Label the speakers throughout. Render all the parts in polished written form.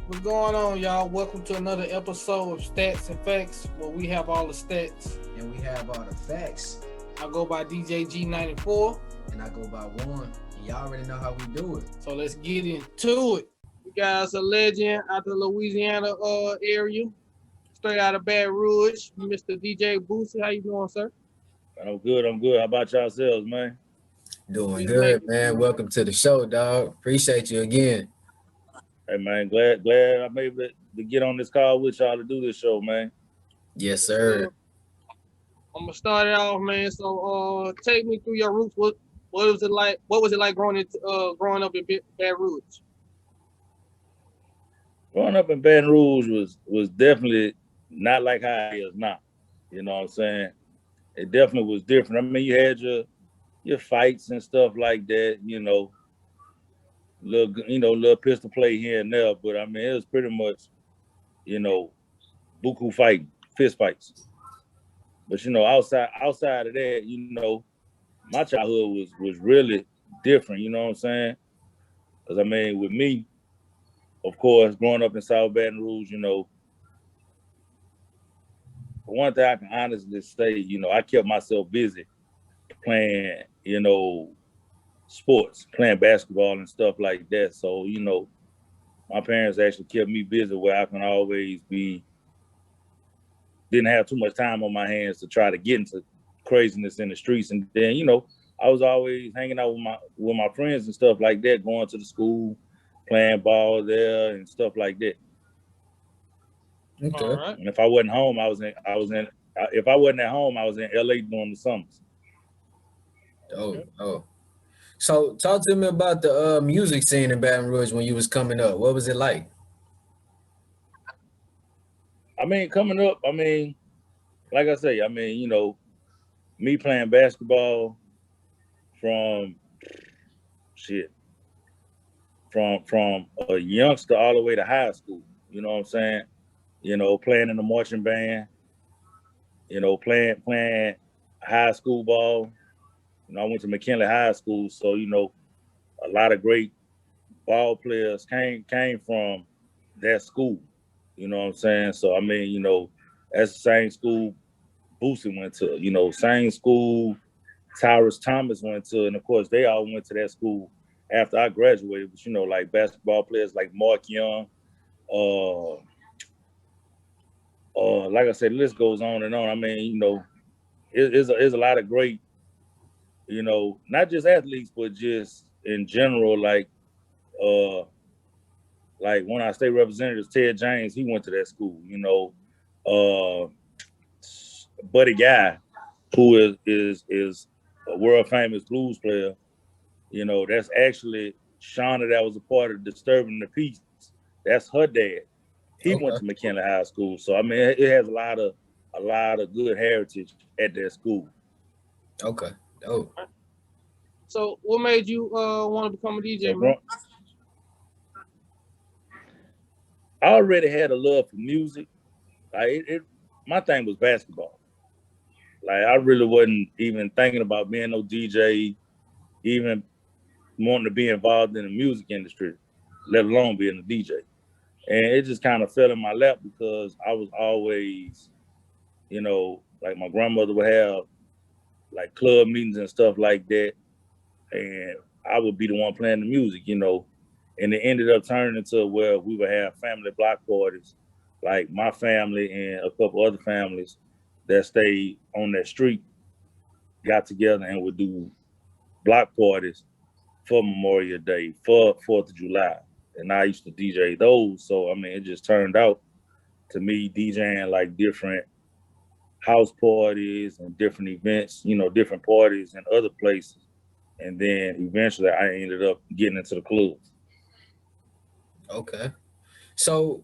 Speaker 1: What's going on, y'all? Welcome to another episode of Stats and Facts, where we have all the stats.
Speaker 2: And we have all the facts.
Speaker 1: I go by DJ G94.
Speaker 2: And I go by One. And y'all already know how we do it.
Speaker 1: So let's get into it. We got us a legend out the Louisiana area, straight out of Baton Rouge, Mr. DJ Bootsie. How you doing, sir?
Speaker 3: I'm good. How about yourselves, man?
Speaker 2: Doing good, man. Welcome to the show, dog. Appreciate you again.
Speaker 3: Hey, man, glad I'm able to get on this call with y'all to do this show, man.
Speaker 2: Yes, sir.
Speaker 1: I'm gonna start it off, man. So, take me through your roots. What was it like? What was it like growing up in Baton Rouge?
Speaker 3: Growing up in Baton Rouge was definitely not like how it is now. You know what I'm saying? It definitely was different. I mean, you had your fights and stuff like that. Little pistol play here and there. But I mean, it was pretty much, buku fighting, fist fights. But outside of that, my childhood was really different. You know what I'm saying? Because I mean, with me, of course, growing up in South Baton Rouge, one thing I can honestly say, I kept myself busy playing, sports, playing basketball and stuff like that. So, my parents actually kept me busy where I can always didn't have too much time on my hands to try to get into craziness in the streets. And then, I was always hanging out with my friends and stuff like that, going to the school, playing ball there and stuff like that.
Speaker 2: Okay.
Speaker 1: Right.
Speaker 3: And if I wasn't home, if I wasn't at home, I was in LA during the summers.
Speaker 2: Oh. So talk to me about the music scene in Baton Rouge when you was coming up. What was it like?
Speaker 3: I mean, coming up, like I say, me playing basketball from a youngster all the way to high school. You know what I'm saying? Playing in the marching band, playing high school ball. I went to McKinley High School, so a lot of great ball players came from that school. You know what I'm saying? So I mean, that's the same school Bootsie went to. Same school Tyrus Thomas went to, and of course they all went to that school after I graduated. But like basketball players like Mark Young, like I said, the list goes on and on. I mean, it's a lot of great, not just athletes, but just in general, like one of our state representatives, Ted James, he went to that school. Buddy Guy, who is a world famous blues player. That's actually Shauna that was a part of Disturbing the Peace. That's her dad. He went to McKinley High School. So I mean, it has a lot of good heritage at that school.
Speaker 2: Okay. Oh.
Speaker 1: So, what made you want to become a DJ, man?
Speaker 3: I already had a love for music. My thing was basketball. Like I really wasn't even thinking about being no DJ, even wanting to be involved in the music industry, let alone being a DJ. And it just kind of fell in my lap because I was always, like my grandmother would have like club meetings and stuff like that. And I would be the one playing the music, and it ended up turning into where we would have family block parties, like my family and a couple other families that stayed on that street got together and would do block parties for Memorial Day, for 4th of July. And I used to DJ those. So, I mean, it just turned out to me DJing like different house parties and different events, different parties in other places. And then eventually I ended up getting into the clubs.
Speaker 2: Okay. So,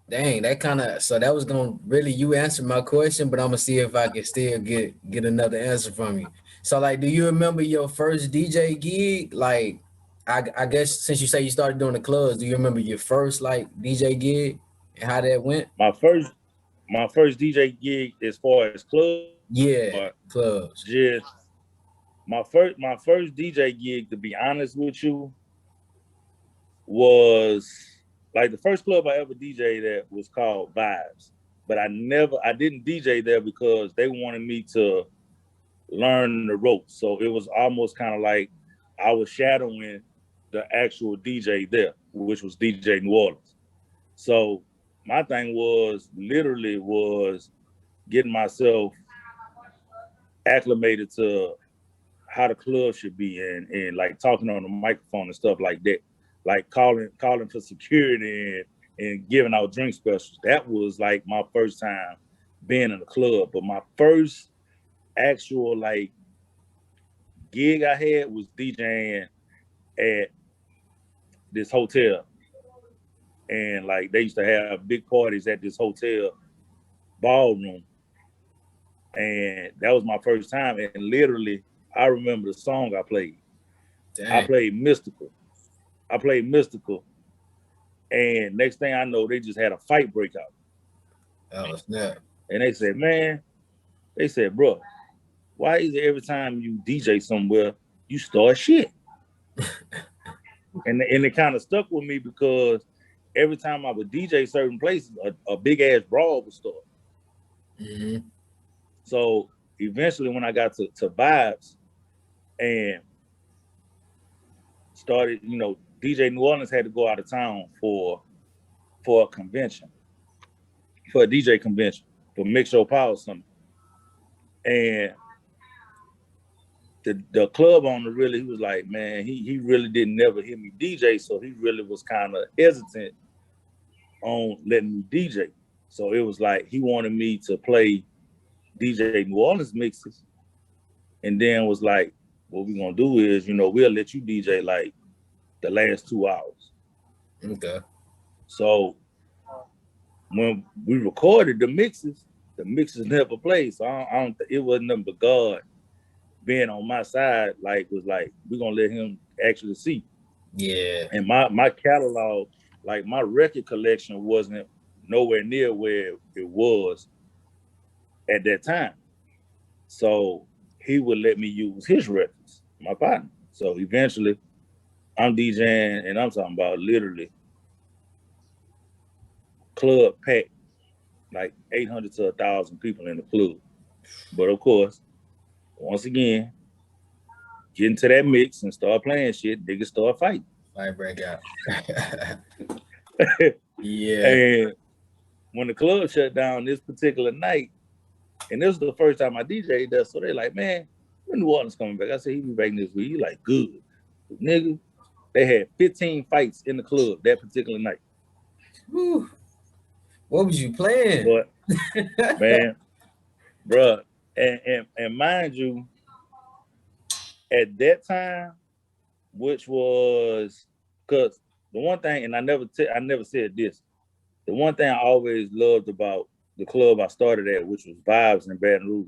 Speaker 2: dang, that was gonna really, you answered my question, but I'm gonna see if I can still get another answer from you. So, like, do you remember your first DJ gig? Like, I guess since you say you started doing the clubs, do you remember your first like DJ gig and how that went?
Speaker 3: My first DJ gig as far as clubs.
Speaker 2: Yeah, clubs.
Speaker 3: Just my first DJ gig, to be honest with you, was like the first club I ever DJ'd at was called Vibes, but I didn't DJ there because they wanted me to learn the ropes. So it was almost kind of like I was shadowing the actual DJ there, which was DJ New Orleans. So my thing was literally was getting myself acclimated to how the club should be and like talking on the microphone and stuff like that, like calling for security and giving out drink specials. That was like my first time being in a club. But my first actual like gig I had was DJing at this hotel. And like they used to have big parties at this hotel ballroom. And that was my first time. And literally, I remember the song I played.
Speaker 2: Dang.
Speaker 3: I played Mystical. And next thing I know, they just had a fight break out.
Speaker 2: Oh, snap.
Speaker 3: And they said, bro, why is it every time you DJ somewhere, you start shit? and it kind of stuck with me because every time I would DJ certain places, a big ass brawl would start.
Speaker 2: Mm-hmm.
Speaker 3: So eventually when I got to Vibes and started, you know, DJ New Orleans had to go out of town for a convention, for a DJ convention, for Mix Show Power Summit. And the club owner really, he was like, man, he really didn't never hear me DJ, so he really was kind of hesitant on letting me DJ. So it was like he wanted me to play DJ New Orleans mixes, and then was like, what we're gonna do is, you know, we'll let you DJ like the last 2 hours.
Speaker 2: Okay.
Speaker 3: So when we recorded the mixes never played. So I don't it wasn't nothing but God being on my side, like was like, we're gonna let him actually see.
Speaker 2: Yeah.
Speaker 3: And my catalog, like my record collection wasn't nowhere near where it was at that time. So he would let me use his records, my partner. So eventually I'm DJing and I'm talking about literally club packed, like 800 to 1,000 people in the club. But of course, once again, get into that mix and start playing shit, niggas start fighting.
Speaker 2: Fight break out. Yeah.
Speaker 3: And when the club shut down this particular night, and this was the first time I DJ'd there, so they like, man, when New Orleans coming back? I said, he be back this week. He like, good. Nigga, they had 15 fights in the club that particular night.
Speaker 2: Whew. What was you playing?
Speaker 3: But, man, bruh, and mind you, at that time, which was, because the one thing, and I never said this, the one thing I always loved about the club I started at, which was Vibes in Baton Rouge,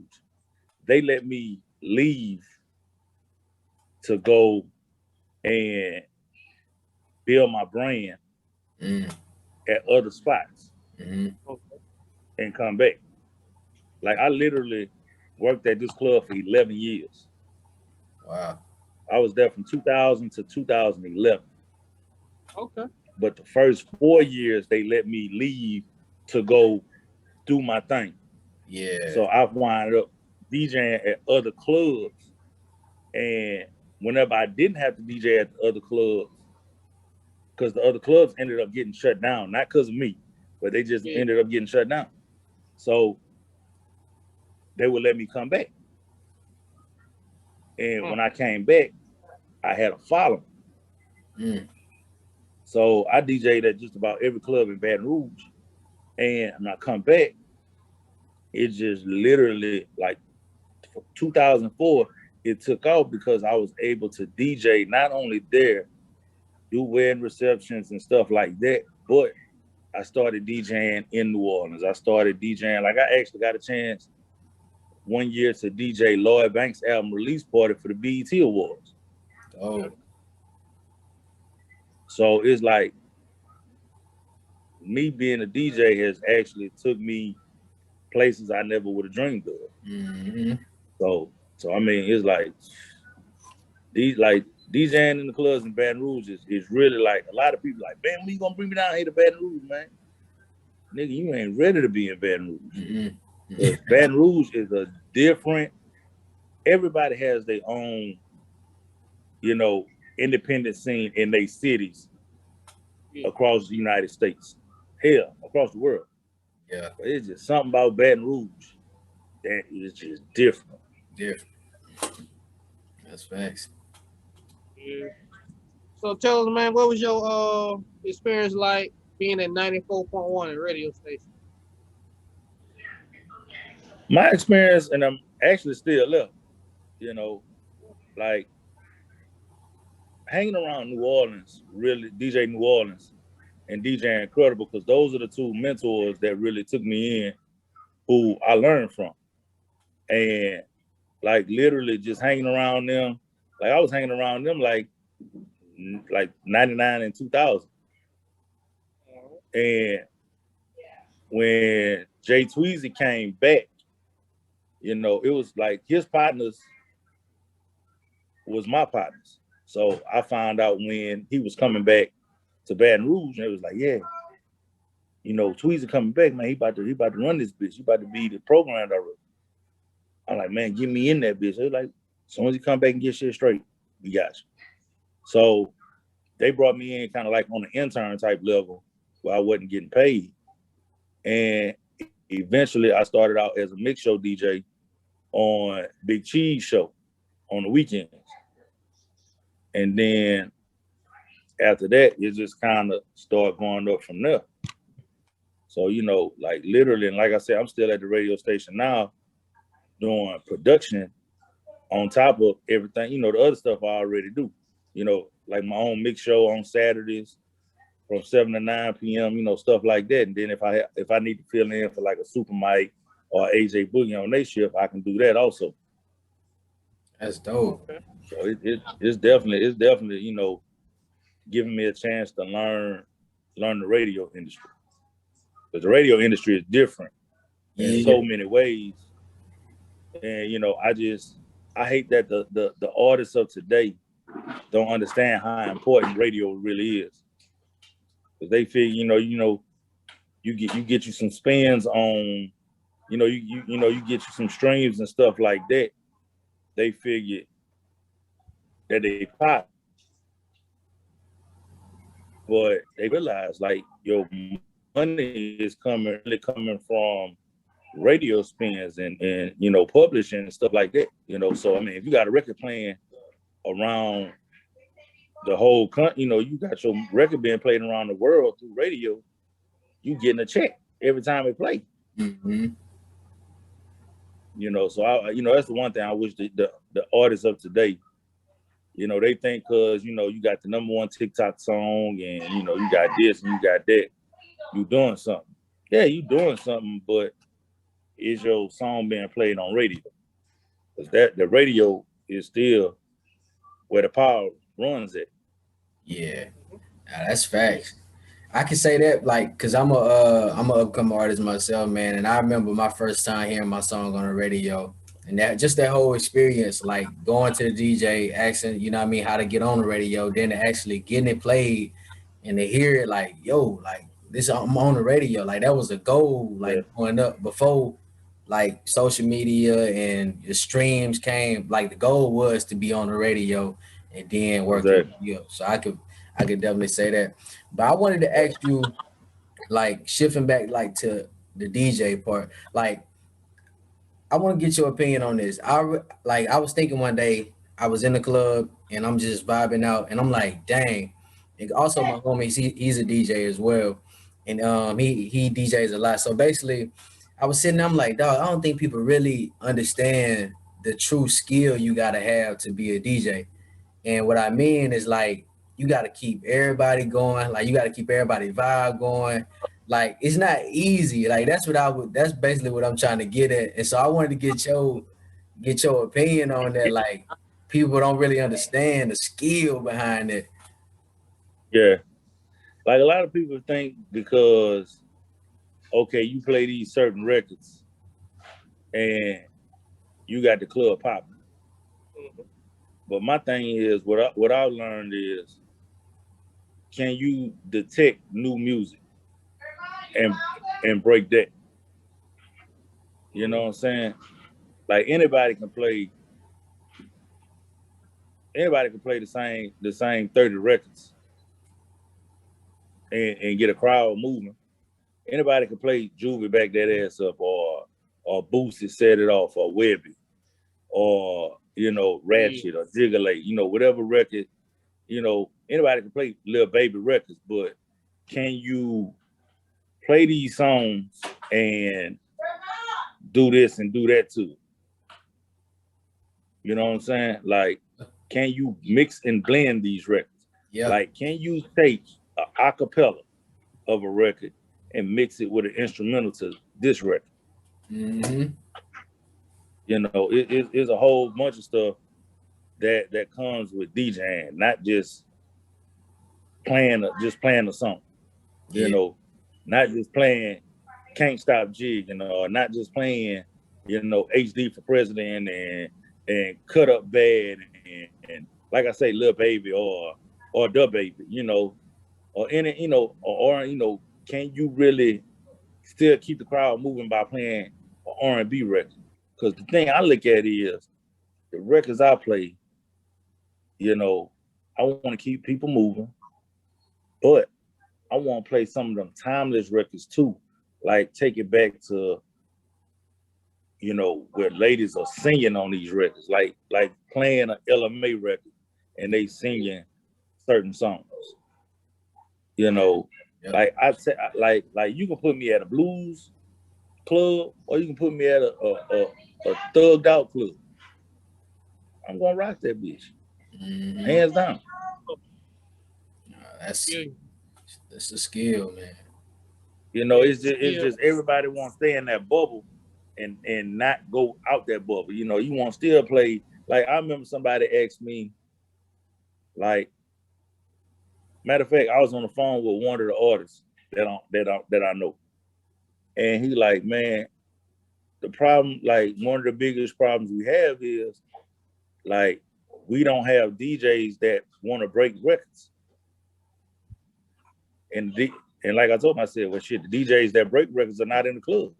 Speaker 3: they let me leave to go and build my brand at other spots and come back. Like I literally worked at this club for 11 years.
Speaker 2: Wow.
Speaker 3: I was there from 2000 to 2011.
Speaker 1: Okay.
Speaker 3: But the first 4 years, they let me leave to go do my thing.
Speaker 2: Yeah.
Speaker 3: So I wound up DJing at other clubs. And whenever I didn't have to DJ at the other clubs, because the other clubs ended up getting shut down, not because of me, but they just ended up getting shut down. So they would let me come back. And when I came back, I had a following. So I DJ'd at just about every club in Baton Rouge. And when I come back, it just literally, like 2004, it took off because I was able to DJ not only there, do wedding receptions and stuff like that, but I started DJing in New Orleans. I started DJing, like I actually got a chance one year to DJ Lloyd Banks' album release party for the BET Awards.
Speaker 2: Oh.
Speaker 3: So it's like me being a DJ has actually took me places I never would have dreamed of. So I mean, it's like DJing in the clubs in Baton Rouge is really like a lot of people like, man, when you gonna bring me down here to Baton Rouge, man? Nigga, you ain't ready to be in Baton Rouge.
Speaker 2: Mm-hmm.
Speaker 3: Because Baton Rouge is a different, everybody has their own, you know, independent scene in their cities across the United States. Hell, across the world.
Speaker 2: Yeah.
Speaker 3: But it's just something about Baton Rouge that is just different.
Speaker 2: Different. That's facts.
Speaker 1: Yeah. So tell us, man, what was your experience like being at 94.1 at radio station?
Speaker 3: My experience, and I'm actually still left, you know, like hanging around New Orleans, really DJ New Orleans and DJ Incredible, because those are the two mentors that really took me in, who I learned from. And like literally just hanging around them, like I was hanging around them like 99 and 2000. And when Jay Tweezy came back, you know, it was like his partners was my partners. So I found out when he was coming back to Baton Rouge, and it was like, yeah, you know, Tweezy coming back, man. He about to run this bitch. He about to be the program director. I'm like, man, get me in that bitch. They're like, as soon as he come back and get shit straight, we got you. So they brought me in kind of like on the intern type level where I wasn't getting paid. And eventually I started out as a mix show DJ on Big Cheese show on the weekends. And then after that, it just kind of started going up from there. So, you know, like literally, and like I said, I'm still at the radio station now doing production on top of everything, you know, the other stuff I already do. You know, like my own mix show on Saturdays from 7 to 9 p.m., you know, stuff like that. And then if I need to fill in for like a Super Mike or AJ Boogie on their shift, I can do that also.
Speaker 2: That's dope.
Speaker 3: So it's definitely, you know, giving me a chance to learn the radio industry. Because the radio industry is different in so many ways. And, you know, I hate that the artists of today don't understand how important radio really is. Because they figure, you get you some spins on, you get you some streams and stuff like that. They figure that they pop. But they realize like your money is really coming from radio spins and you know, publishing and stuff like that. You know, so I mean, if you got a record playing around the whole country, you know, you got your record being played around the world through radio, you getting a check every time it plays.
Speaker 2: Mm-hmm.
Speaker 3: You know, so that's the one thing I wish the artists of today, you know, they think because, you know, you got the #1 TikTok song and, you know, you got this and you got that, you doing something. Yeah, you doing something, but is your song being played on radio? Because the radio is still where the power runs at.
Speaker 2: Yeah, that's facts. I can say that, like, cause I'm an upcoming artist myself, man, and I remember my first time hearing my song on the radio, and that whole experience, like going to the DJ, asking, you know what I mean, how to get on the radio, then actually getting it played, and to hear it, like, yo, like this, I'm on the radio, like that was a goal, like going up before, like social media and the streams came, like the goal was to be on the radio, and then work it. So I could definitely say that. But I wanted to ask you, like shifting back like to the DJ part, like I want to get your opinion on this. I was thinking one day I was in the club and I'm just vibing out and I'm like, dang. And also my homie, he's a DJ as well, and he DJs a lot. So basically, I was sitting there, I'm like, dog, I don't think people really understand the true skill you gotta have to be a DJ. And what I mean is like you got to keep everybody going, like you got to keep everybody vibe going. Like it's not easy. Like that's basically what I'm trying to get at. And so I wanted to get your opinion on that. Like people don't really understand the skill behind it.
Speaker 3: Yeah. Like a lot of people think because okay, you play these certain records and you got the club popping. But my thing is, what I learned is, can you detect new music and break that? You know what I'm saying? Like anybody can play the same 30 records and get a crowd moving. Anybody can play Juvie Back That Ass Up, or Bootsie Set It Off, or Webby, or Ratchet, or Jiggleate, whatever record, anybody can play Lil Baby records, but can you play these songs and do this and do that too? You know what I'm saying? Like, can you mix and blend these records?
Speaker 2: Yeah.
Speaker 3: Like, can you take an acapella of a record and mix it with an instrumental to this record?
Speaker 2: Mm-hmm.
Speaker 3: It's a whole bunch of stuff that comes with DJing, not just playing a song.
Speaker 2: Yeah.
Speaker 3: Not just playing Can't Stop Jigging, or not just playing, HD for President and Cut Up Bad and like I say, Lil Baby or Da Baby, or any, or can you really still keep the crowd moving by playing an R&B record? Because the thing I look at is the records I play, I want to keep people moving, but I want to play some of them timeless records too. Like, take it back to, where ladies are singing on these records, like playing an LMA record and they singing certain songs. Like I say, like you can put me at a blues club, or you can put me at a thugged out club. I'm gonna rock that bitch, hands down.
Speaker 2: That's a skill, man.
Speaker 3: It's just everybody wants to stay in that bubble and not go out that bubble. You want to still play. Like, I remember somebody asked me, like, matter of fact, I was on the phone with one of the artists that I know, and he like, man, the problem, like, one of the biggest problems we have is, like, we don't have DJs that want to break records. And like I told him, I said, well, shit, the DJs that break records are not in the club.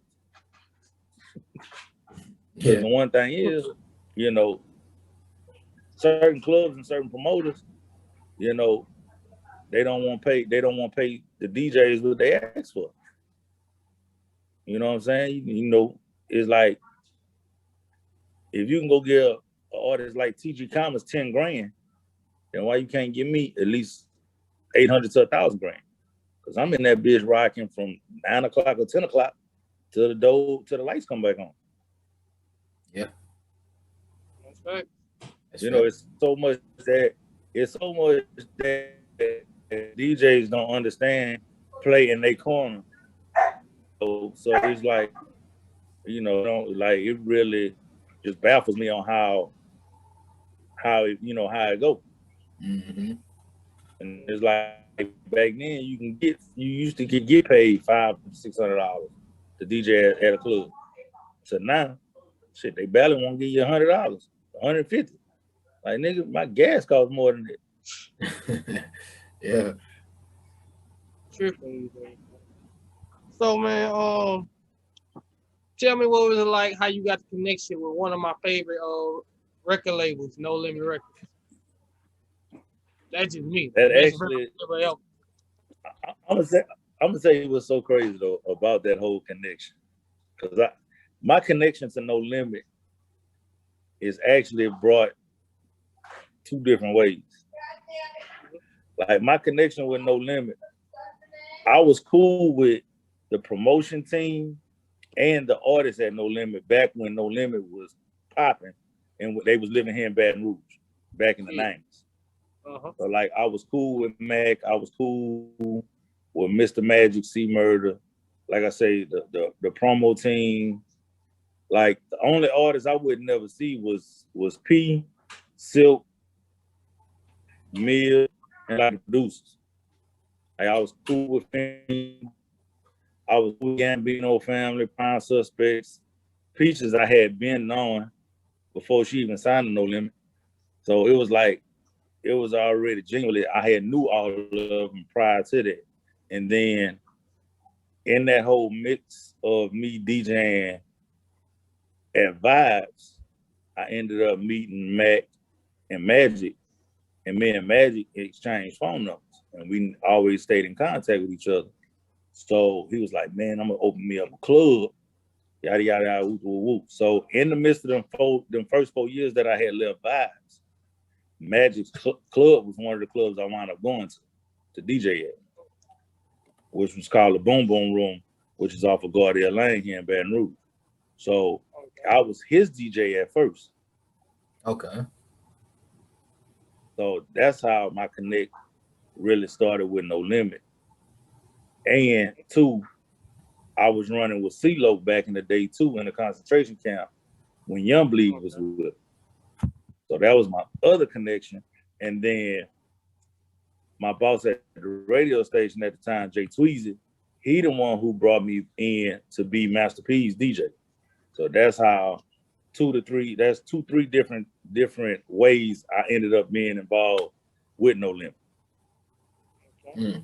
Speaker 3: Because the one thing is, certain clubs and certain promoters, they don't want to pay. They don't want to pay the DJs what they ask for. You know what I'm saying? It's like, if you can go get an artist like TG Commas 10 grand, then why you can't give me at least 800 to 1,000 grand? Because I'm in that bitch rocking from 9 o'clock or 10 o'clock till the lights come back on.
Speaker 2: Yeah.
Speaker 1: That's right.
Speaker 3: It's so much that DJs don't understand play in their corner. So it's like, it really just baffles me on how it go.
Speaker 2: Mm-hmm.
Speaker 3: And it's like, back then you used to get paid $500-$600 to DJ at a club. So now, shit, they barely want to give you $100, $150. Like, nigga, my gas costs more than that.
Speaker 2: Yeah.
Speaker 1: Tripping. So, man, tell me what was it like, how you got the connection with one of my favorite record labels, No Limit Records. That's just me.
Speaker 3: That actually, I'm gonna say what's so crazy though about that whole connection, because my connection to No Limit is actually brought two different ways. Like, my connection with No Limit, I was cool with the promotion team and the artists at No Limit back when No Limit was popping and they was living here in Baton Rouge back in the 90s. So, like, I was cool with Mac. I was cool with Mr. Magic, C Murder. Like I say, the promo team. Like, the only artist I would never see was P, Silk, Mill, and like the producers. Like, I was cool with Fame. I was cool with Gambino Family, Prime Suspects. Peaches I had been knowing before she even signed to No Limit. So it was already genuinely, I had knew all of them prior to that. And then in that whole mix of me DJing at Vibes, I ended up meeting Mac and Magic, and me and Magic exchanged phone numbers, and we always stayed in contact with each other. So he was like, "Man, I'm gonna open me up a club, yada yada yada, whoop, whoop, whoop." So in the midst of them first 4 years that I had left Vibes, Magic's club was one of the clubs I wound up going to DJ at, which was called the Boom Boom Room, which is off of Gardea Lane here in Baton Rouge. So I was his DJ at first.
Speaker 2: Okay.
Speaker 3: So that's how my connect really started with No Limit. And two, I was running with CeeLo back in the day too in the concentration camp when Young Bleed was with him. So that was my other connection. And then my boss at the radio station at the time, Jay Tweezy, he the one who brought me in to be Master P's DJ. So that's how two, three different ways I ended up being involved with No Limit.
Speaker 1: Okay.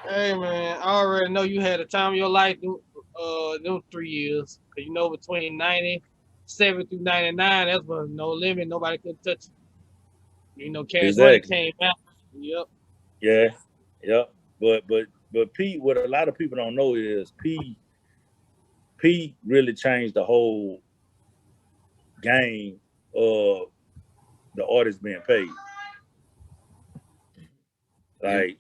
Speaker 1: Hey man, I already know you had a time of your life them 3 years. Cause you know between 97 through 99, that's when No Limit, nobody could touch you. You know, Cash Money came out. Yep.
Speaker 3: Yeah, yep. But P, what a lot of people don't know is P really changed the whole game of the artist being paid. Like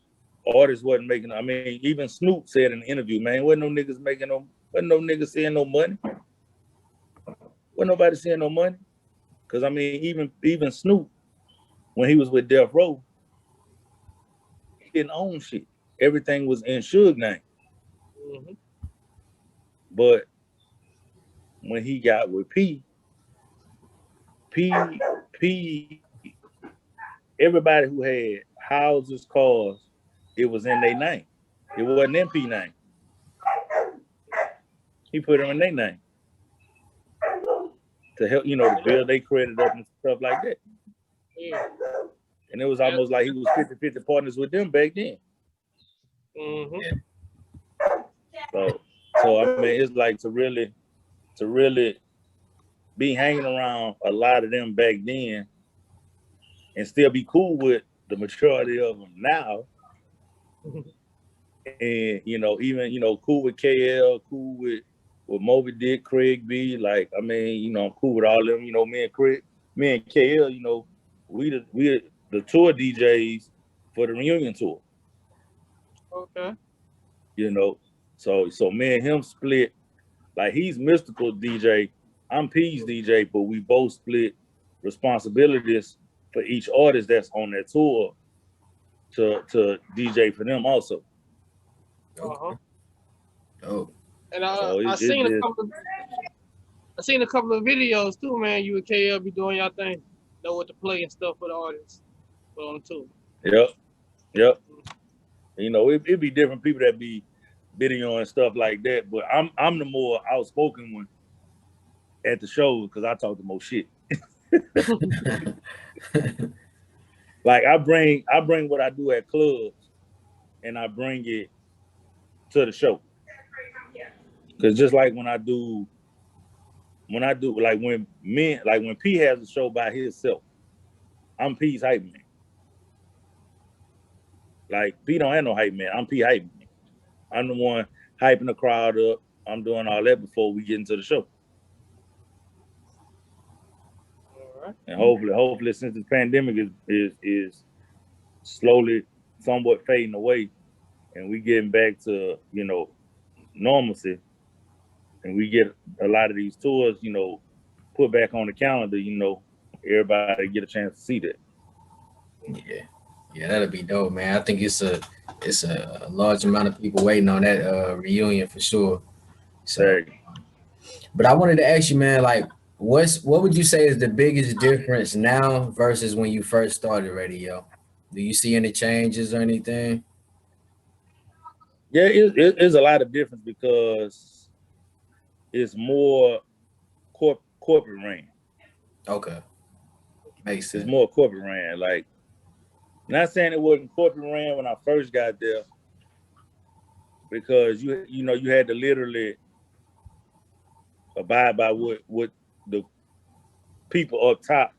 Speaker 3: artists wasn't making. I mean, even Snoop said in the interview, "Man, wasn't no niggas seeing no money. Wasn't nobody seeing no money." Because I mean, even Snoop, when he was with Death Row, he didn't own shit. Everything was in Suge name.
Speaker 1: Mm-hmm.
Speaker 3: But when he got with P, everybody who had houses, cars, it was in their name. It wasn't in P name. He put them in their name to help, to build their credit up and stuff like that.
Speaker 1: Yeah.
Speaker 3: And it was almost like he was 50-50 partners with them back then.
Speaker 1: Mm-hmm.
Speaker 3: So I mean, it's like to really be hanging around a lot of them back then and still be cool with the majority of them now. And even cool with KL, cool with Moby Dick, Craig B. Like, I mean, I'm cool with all of them. Me and KL, we the tour DJs for the reunion tour.
Speaker 1: Okay.
Speaker 3: So me and him split. Like, he's Mystical DJ, I'm P's DJ, but we both split responsibilities for each artist that's on that tour to DJ for them also.
Speaker 1: Uh-huh.
Speaker 2: Oh.
Speaker 1: And I seen a couple of videos too, man. You and KL be doing y'all thing. Know what to play and stuff for the artists. On too.
Speaker 3: Yep. It'd be different people that be video and stuff like that, but I'm the more outspoken one at the shows because I talk the most shit. Like, I bring what I do at clubs and I bring it to the show. Because just like when P has a show by himself, I'm P's hype man. Like, P don't have no hype man. I'm P hype man. I'm the one hyping the crowd up. I'm doing all that before we get into the show.
Speaker 1: All right.
Speaker 3: And hopefully, since the pandemic is slowly, somewhat fading away, and we getting back to normalcy, and we get a lot of these tours, put back on the calendar, everybody get a chance to see that.
Speaker 2: Yeah, that'd be dope, man. I think it's a large amount of people waiting on that reunion for sure. So, but I wanted to ask you, man, like, what would you say is the biggest difference now versus when you first started radio? Do you see any changes or anything?
Speaker 3: Yeah, it's a lot of difference because it's more corporate ran.
Speaker 2: Okay. Makes
Speaker 3: It's
Speaker 2: sense.
Speaker 3: more corporate ran. Like, not saying it wasn't corporate ran when I first got there, because you know you had to literally abide by what the people up top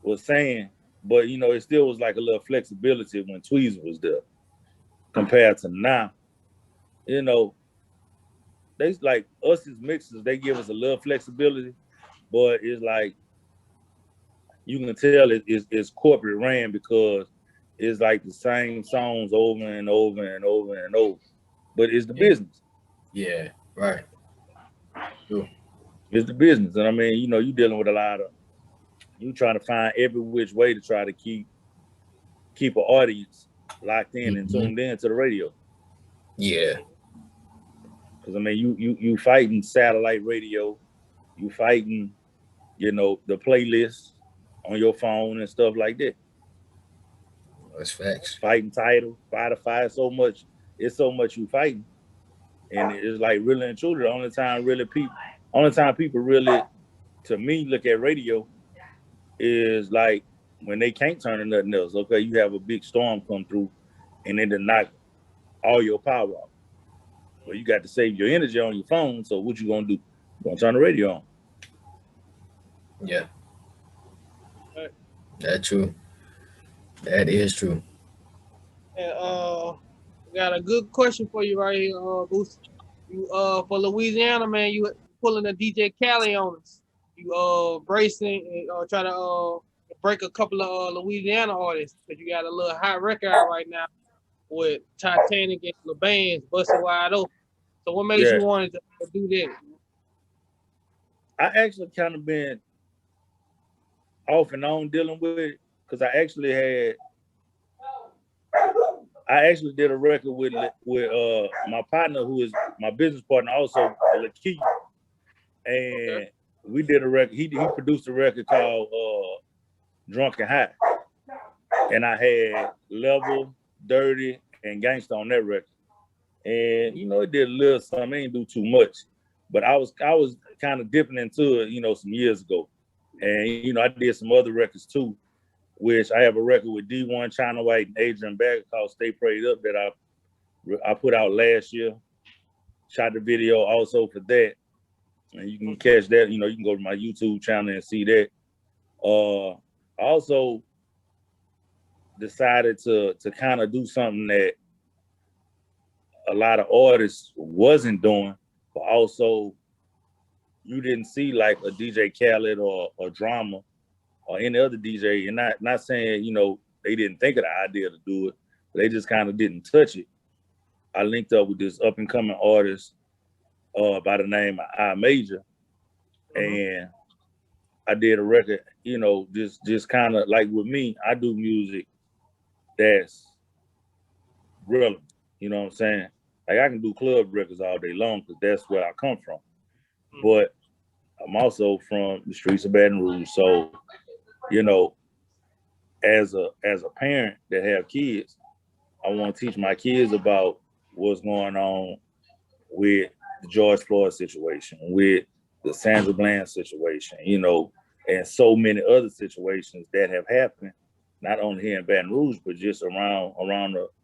Speaker 3: was saying, but you know it still was like a little flexibility when Tweezer was there compared to now. You know, they like us as mixers, they give us a little flexibility, but it's like you can tell it's corporate ran because it's like the same songs over and over and over and over. But it's the
Speaker 2: Yeah.
Speaker 3: business.
Speaker 2: Yeah. Right. True.
Speaker 3: It's the business. And I mean, you know, you dealing with a lot of you trying to find every which way to try to keep an audience locked in and
Speaker 2: Mm-hmm.
Speaker 3: tuned in to the radio.
Speaker 2: Yeah.
Speaker 3: Because I mean, you fighting satellite radio, you fighting, you know, the playlist on your phone and stuff like that.
Speaker 2: That's facts.
Speaker 3: Fighting title, Spotify, so much. It's so much you fighting, and it's like really and truly the only time people really, to me, look at radio is like when they can't turn to nothing else. Okay, you have a big storm come through, and then to knock all your power off. Well, you got to save your energy on your phone. So what you gonna do? You gonna turn the radio on?
Speaker 2: Yeah.
Speaker 1: Right.
Speaker 2: That's true. That is true.
Speaker 1: And got a good question for you right here, Boost. You for Louisiana, man, you pulling a DJ Cali on us. You bracing and try to break a couple of Louisiana artists because you got a little hot record out right now with Titanic and LeBan's busted wide open. So what made
Speaker 3: Yeah,
Speaker 1: you want to do that?
Speaker 3: I actually kind of been off and on dealing with it because I actually did a record with my partner who is my business partner also, Lakeith,
Speaker 1: Okay.
Speaker 3: and we did a record. He produced a record called Drunk and High, and I had Level, Dirty, and Gangsta on that record. And you know, it did a little something. It didn't do too much, but I was kind of dipping into it, you know, some years ago. And you know, I did some other records too, which I have a record with D1, China White, and Adrian Bagger called "Stay Prayed Up" that I put out last year. Shot the video also for that, and you can catch that. You know, you can go to my YouTube channel and see that. I also decided to kind of do something that a lot of artists wasn't doing, but also you didn't see like a DJ Khaled or Drama or any other DJ. And not saying, you know, they didn't think of the idea to do it, but they just kind of didn't touch it. I linked up with this up and coming artist by the name of I Major, and I did a record. You know, just kind of like with me, I do music that's relevant. You know what I'm saying? Like I can do club records all day long because that's where I come from. But I'm also from the streets of Baton Rouge, so you know, as a parent that have kids, I want to teach my kids about what's going on with the George Floyd situation, with the Sandra Bland situation, you know, and so many other situations that have happened, not only here in Baton Rouge, but just around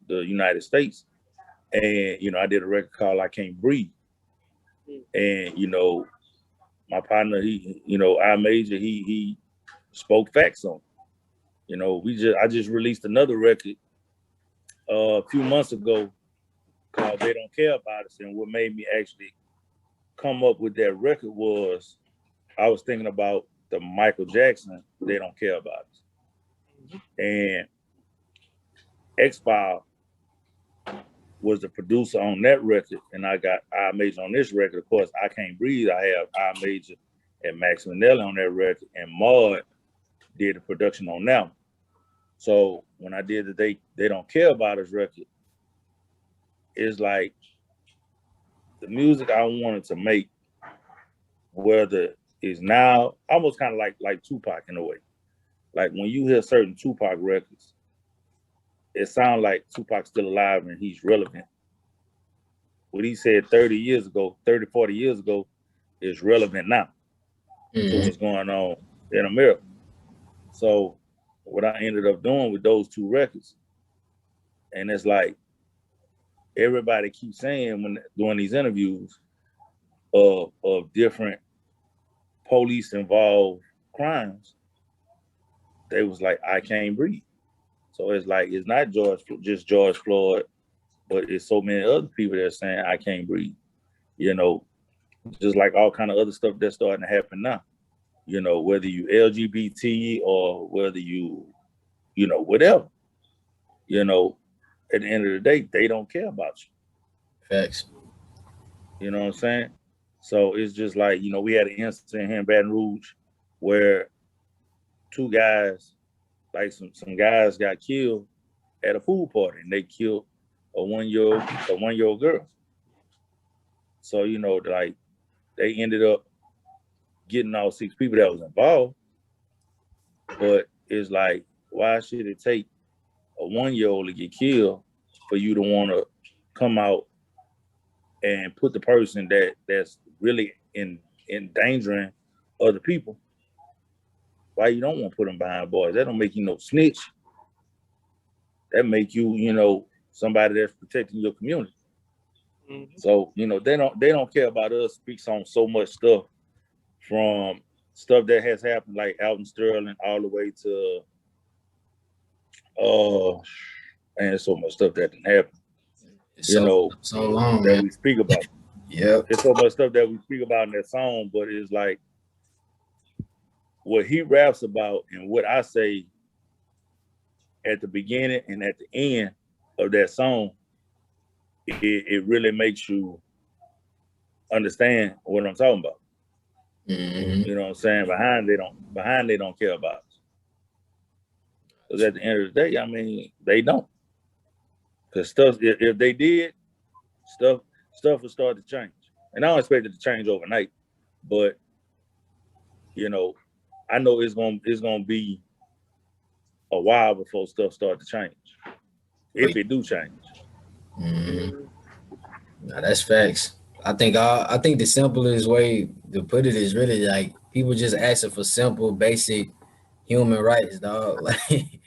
Speaker 3: the United States. And, you know, I did a record called I Can't Breathe. And, you know, my partner, he, you know, I Major, he spoke facts on. You know, I just released another record a few months ago called They Don't Care About Us. And what made me actually come up with that record was I was thinking about the Michael Jackson They Don't Care About Us. And X-File was the producer on that record, and I got I Major on this record. Of course, I Can't Breathe. I have I Major and Max Manelli on that record, and Maud did the production on that one. So when I did the They Don't Care About Us record, it's like the music I wanted to make, whether it's now almost kind of like Tupac in a way. Like when you hear certain Tupac records, it sounds like Tupac's still alive and he's relevant. What he said 30 years ago, 30, 40 years ago, is relevant now to what's going on in America. So what I ended up doing with those two records, and it's like everybody keeps saying when doing these interviews of different police involved crimes, they was like, I can't breathe. So it's like it's not just George Floyd, but it's so many other people that are saying I can't breathe. You know, just like all kind of other stuff that's starting to happen now. You know, whether you LGBT or whether you know, whatever. You know, at the end of the day, they don't care about you.
Speaker 2: Facts.
Speaker 3: You know what I'm saying? So it's just like, you know, we had an incident here in Baton Rouge where two guys, like some guys got killed at a pool party and they killed a 1 year old girl. So, you know, like they ended up getting all 6 people that was involved. But it's like, why should it take a 1 year old to get killed for you to want to come out and put the person that's really endangering other people? Why you don't want to put them behind bars? That don't make you no snitch. That make you, you know, somebody that's protecting your community.
Speaker 1: Mm-hmm.
Speaker 3: So, you know, they don't care about us. Speaks on so much stuff, from stuff that has happened like Alton Sterling all the way to and so much stuff that didn't happen.
Speaker 2: It's
Speaker 3: You know,
Speaker 2: so long,
Speaker 3: that
Speaker 2: man.
Speaker 3: we speak about.
Speaker 2: Yep.
Speaker 3: There's so much stuff that we speak about in that song, but it's like what he raps about and what I say at the beginning and at the end of that song, it really makes you understand what I'm talking about.
Speaker 2: Mm-hmm.
Speaker 3: You know what I'm saying? Behind they don't care about us. Because at the end of the day, I mean, they don't. Because stuff, if they did, stuff would start to change. And I don't expect it to change overnight, but you know, I know it's gonna be a while before stuff start to change. If it do change.
Speaker 2: Mm-hmm. Nah, that's facts. I think the simplest way to put it is really like people just asking for simple, basic human rights, dog. Like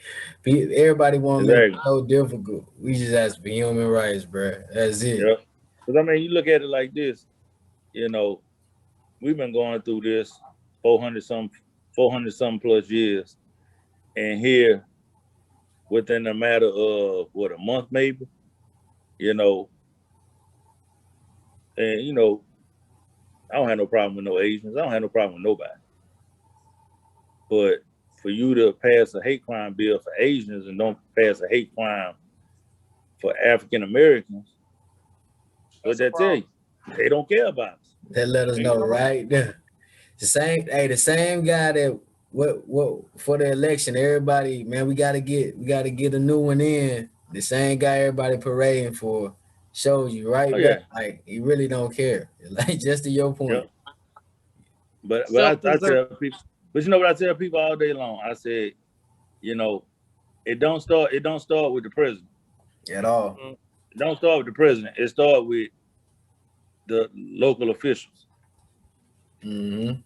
Speaker 2: everybody want to make it
Speaker 3: Exactly.
Speaker 2: so difficult. We just ask for human rights, bro. That's it.
Speaker 3: Yeah. Because I mean, you look at it like this, you know, we've been going through this 400 some 400 some plus years, and here within a matter of what, a month maybe, you know, and you know, I don't have no problem with no Asians. I don't have no problem with nobody. But for you to pass a hate crime bill for Asians and don't pass a hate crime for African Americans, what
Speaker 1: That's a
Speaker 3: that tell
Speaker 1: problem.
Speaker 3: you? They don't care about us.
Speaker 2: That let us know right there. The same guy that what for the election, everybody, man, we gotta get a new one in. The same guy everybody parading for shows you right
Speaker 3: Oh
Speaker 2: there.
Speaker 3: yeah,
Speaker 2: Like he really don't care. Like just to your point.
Speaker 3: yep. But I
Speaker 1: Self-preserve.
Speaker 3: tell people, but you know what I tell people all day long? I said, you know, it don't start with the president.
Speaker 2: At all.
Speaker 1: Mm-hmm.
Speaker 3: It don't start with the president. It start with the local officials.
Speaker 2: Mm-hmm.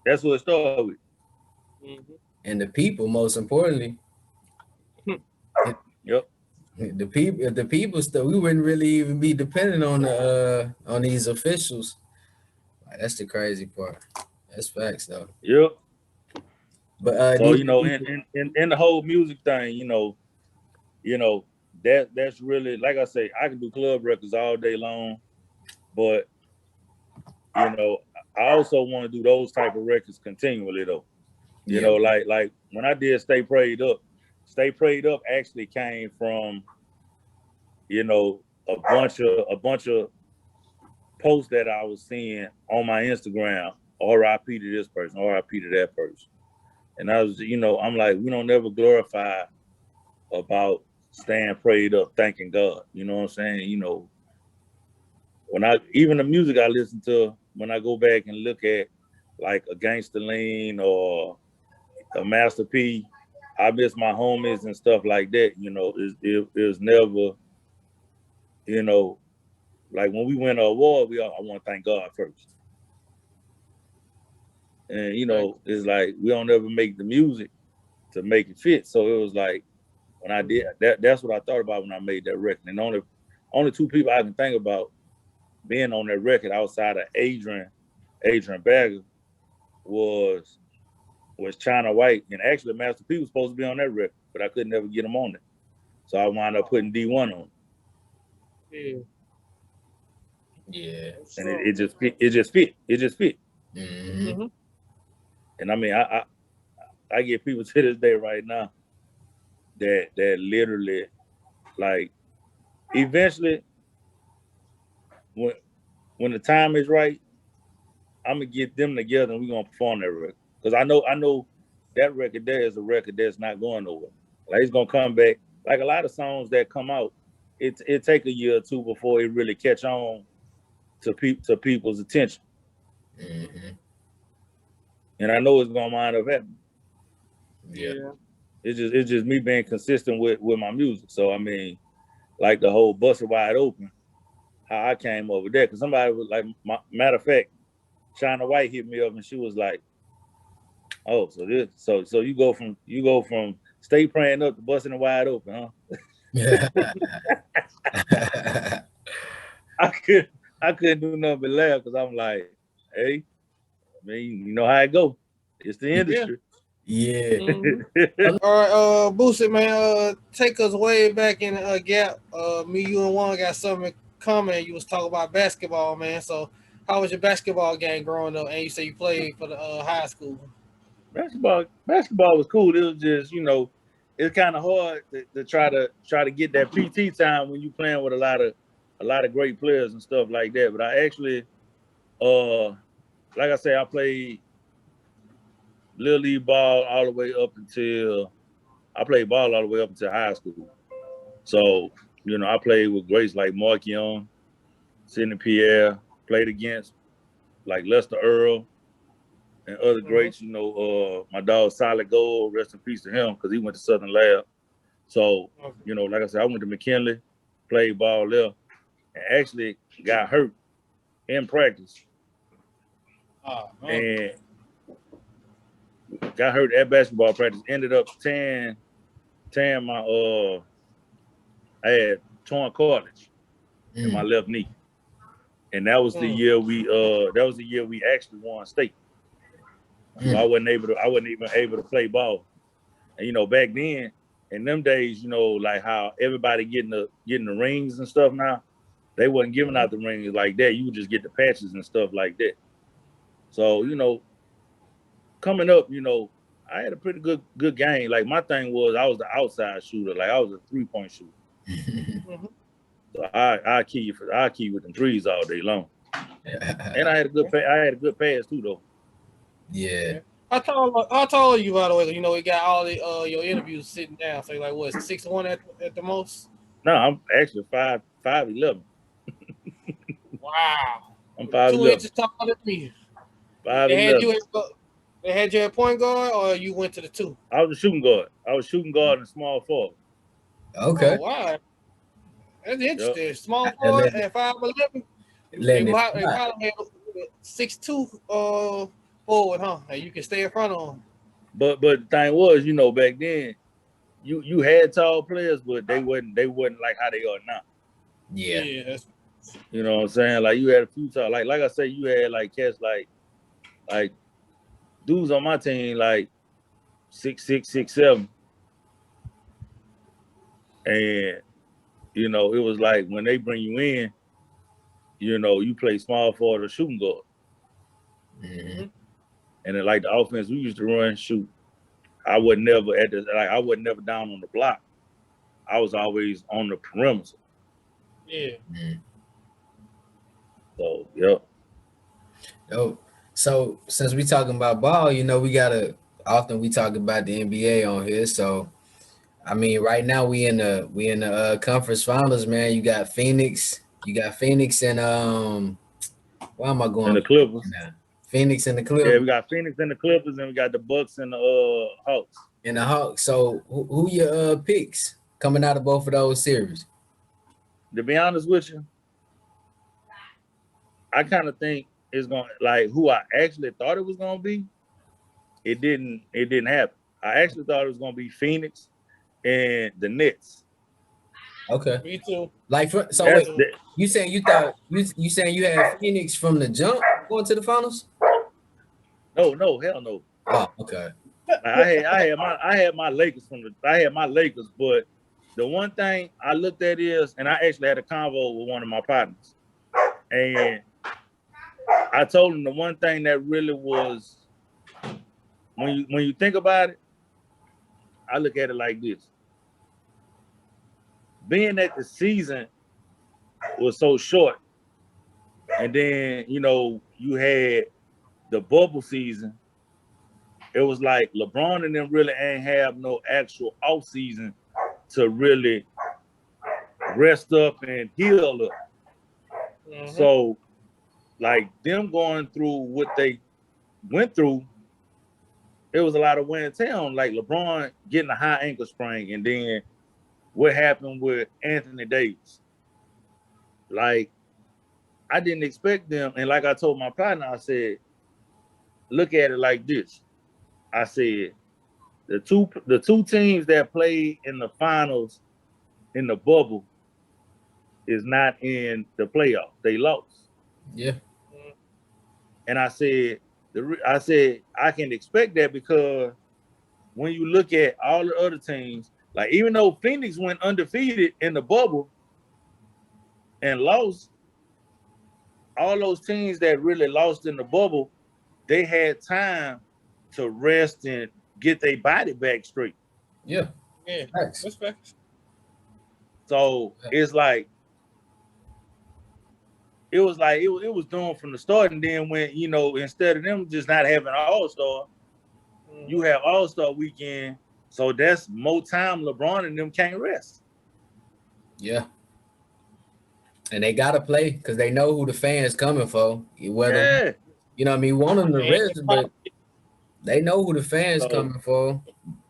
Speaker 3: That's what it started with.
Speaker 1: Mm-hmm.
Speaker 2: And the people, most importantly, it,
Speaker 3: Yep.
Speaker 2: the people stuff, we wouldn't really even be dependent on these officials. Like, that's the crazy part. That's facts though.
Speaker 3: Yep.
Speaker 2: But
Speaker 3: So,
Speaker 2: these
Speaker 3: you know,
Speaker 2: people,
Speaker 3: in the whole music thing, you know, that's really, like I say, I can do club records all day long, but you know, I also want to do those type of records continually though. You
Speaker 2: yeah,
Speaker 3: know, like when I did Stay Prayed Up actually came from, you know, a bunch of posts that I was seeing on my Instagram, RIP to this person, RIP to that person. And I was, you know, I'm like, we don't never glorify about staying prayed up, thanking God. You know what I'm saying? You know, when I even the music I listen to, when I go back and look at like a Gangsta Lean or a Master P, I miss my homies and stuff like that. You know, it was never, you know, like when we win an award, I want to thank God first. And you
Speaker 1: Right.
Speaker 3: know, it's like we don't ever make the music to make it fit. So it was like when I did that, that's what I thought about when I made that record. And only two people I can think about being on that record outside of Adrian Bagger was China White, and actually Master P was supposed to be on that record, but I could never get him on it. So I wound up putting D1 on.
Speaker 1: Yeah.
Speaker 2: Yeah.
Speaker 3: And it just fit. It just fit.
Speaker 2: Mm-hmm.
Speaker 1: Mm-hmm.
Speaker 3: And I mean, I get people to this day right now that literally, like, eventually when the time is right, I'm gonna get them together and we're gonna perform that record. Because I know that record there is a record that's not going nowhere. Like, it's gonna come back. Like a lot of songs that come out, it take a year or two before it really catch on to people's attention.
Speaker 2: Mm-hmm.
Speaker 3: And I know it's gonna wind up happening.
Speaker 1: Yeah.
Speaker 3: It's just me being consistent with my music. So I mean, like the whole Busted Wide Open, how I came over there. Because somebody was like, matter of fact, China White hit me up and she was like, "Oh, so you go from Stay Praying Up to Busting It Wide Open, huh?"
Speaker 2: Yeah.
Speaker 3: I couldn't do nothing but laugh because I'm like, hey, I mean, you know how it go. It's the industry.
Speaker 2: Yeah.
Speaker 1: Mm-hmm. All right, Bootsie, man, take us way back in the gap. Me, you, and Juan got something in common. You was talking about basketball, man. So, how was your basketball game growing up? And you say you played for the high school.
Speaker 3: Basketball was cool. It was just, it's kind of hard to try to get that PT time when you playing with a lot of great players and stuff like that. But I actually, like I say, I played little league ball all the way up until I played ball all the way up until high school. So, I played with greats like Mark Young, Sidney Pierre, played against like Lester Earl and other greats. My dog Solid Gold, rest in peace to him, because he went to Southern Lab. So, like I said, I went to McKinley, played ball there, and actually got hurt in practice. And got hurt at basketball practice. Ended up tearing my I had torn cartilage in my left knee. And that was the year we actually won state. So I wasn't even able to play ball. And back then, in them days, like how everybody getting the rings and stuff now, they wasn't giving out the rings like that. You would just get the patches and stuff like that. So, coming up, I had a pretty good game. Like, my thing was I was the outside shooter. Like, I was a 3-point shooter. So I key you with them threes all day long. And I had a good pass too, though.
Speaker 2: Yeah.
Speaker 1: How tall are you, by the way? We got all the your interviews sitting down. So you're like, what, 6'1" at the most?
Speaker 3: No, I'm actually 5'11".
Speaker 1: Wow.
Speaker 3: I'm 5'11".
Speaker 1: 2 inches taller than me.
Speaker 3: 5'11".
Speaker 1: They had you at point guard, or you went to the two?
Speaker 3: I was a shooting guard. And small forward.
Speaker 2: Okay.
Speaker 1: Oh, wow. That's interesting.
Speaker 3: Yep.
Speaker 1: Small forward at 5'11". They probably had 6'2" forward, huh? And you can stay in front of them.
Speaker 3: But the thing was, back then, you had tall players, but they wasn't like how they are now.
Speaker 2: Yeah.
Speaker 3: You know what I'm saying? Like, you had a few tall, like I say, you had like cats like dudes on my team like 6'6", 6'7". And it was like when they bring you in, you play small forward or shooting guard.
Speaker 2: Mm-hmm.
Speaker 3: And then, like, the offense we used to run, shoot, I was never down on the block. I was always on the perimeter.
Speaker 1: Yeah.
Speaker 3: So, yep.
Speaker 2: Oh, so since we talking about ball, often we talk about the NBA on here. So, I mean, right now we in the conference finals, man. You got Phoenix and why am I going?
Speaker 3: And the Clippers.
Speaker 2: Phoenix and the Clippers.
Speaker 3: Yeah, we got Phoenix and the Clippers, and we got the Bucks and the Hawks.
Speaker 2: And the Hawks. So who your picks coming out of both of those series? To
Speaker 3: be honest with you, I kind of think it's going, like, who I actually thought it was going to be. It didn't happen. I actually thought it was gonna be Phoenix and the Nets.
Speaker 2: Okay.
Speaker 1: Me too.
Speaker 2: Like so
Speaker 3: That's
Speaker 2: wait,
Speaker 3: that,
Speaker 2: you saying you thought you saying you had Phoenix from the jump going to the finals?
Speaker 3: no, hell no.
Speaker 2: Oh, okay.
Speaker 3: I had my Lakers but the one thing I looked at is, and I actually had a convo with one of my partners, and I told him the one thing that really was when you think about it, I look at it like this: being that the season was so short, and then you had the bubble season. It was like LeBron and them really ain't have no actual off season to really rest up and heal up.
Speaker 1: Mm-hmm.
Speaker 3: So, like them going through what they went through, it was a lot of wear and tear on. Like LeBron getting a high ankle sprain, and then what happened with Anthony Davis. Like I didn't expect them, and like I told my partner, I said, look at it like this. I said the two teams that played in the finals in the bubble is not in the playoffs. They lost.
Speaker 2: Yeah.
Speaker 3: And I said, I can expect that because when you look at all the other teams, like even though Phoenix went undefeated in the bubble and lost, all those teams that really lost in the bubble, they had time to rest and get their body back straight.
Speaker 2: Yeah.
Speaker 1: Yeah,
Speaker 2: Thanks.
Speaker 1: that's facts.
Speaker 3: So it's like it was doomed from the start. And then when instead of them just not having all-star, you have all-star weekend. So that's more time LeBron and them can't rest.
Speaker 2: Yeah. And they gotta play because they know who the fans coming for. Whether
Speaker 3: Yeah.
Speaker 2: I mean, want them to rest, but they know who the fans
Speaker 3: So,
Speaker 2: coming for.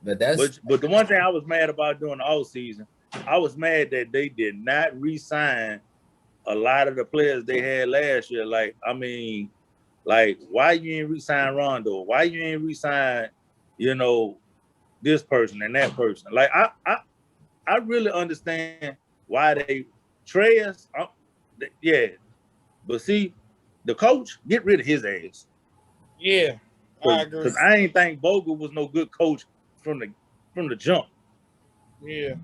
Speaker 2: But that's
Speaker 3: but the one thing I was mad about during the off season, I was mad that they did not re-sign a lot of the players they had last year. Like, I mean, like, why you ain't re-sign Rondo? Why you ain't re-sign, this person and that person? Like, I really understand why they Treyas, yeah. But see, the coach, get rid of his ass.
Speaker 1: Yeah, I agree.
Speaker 3: Because I ain't think Bogle was no good coach from the jump.
Speaker 1: Yeah.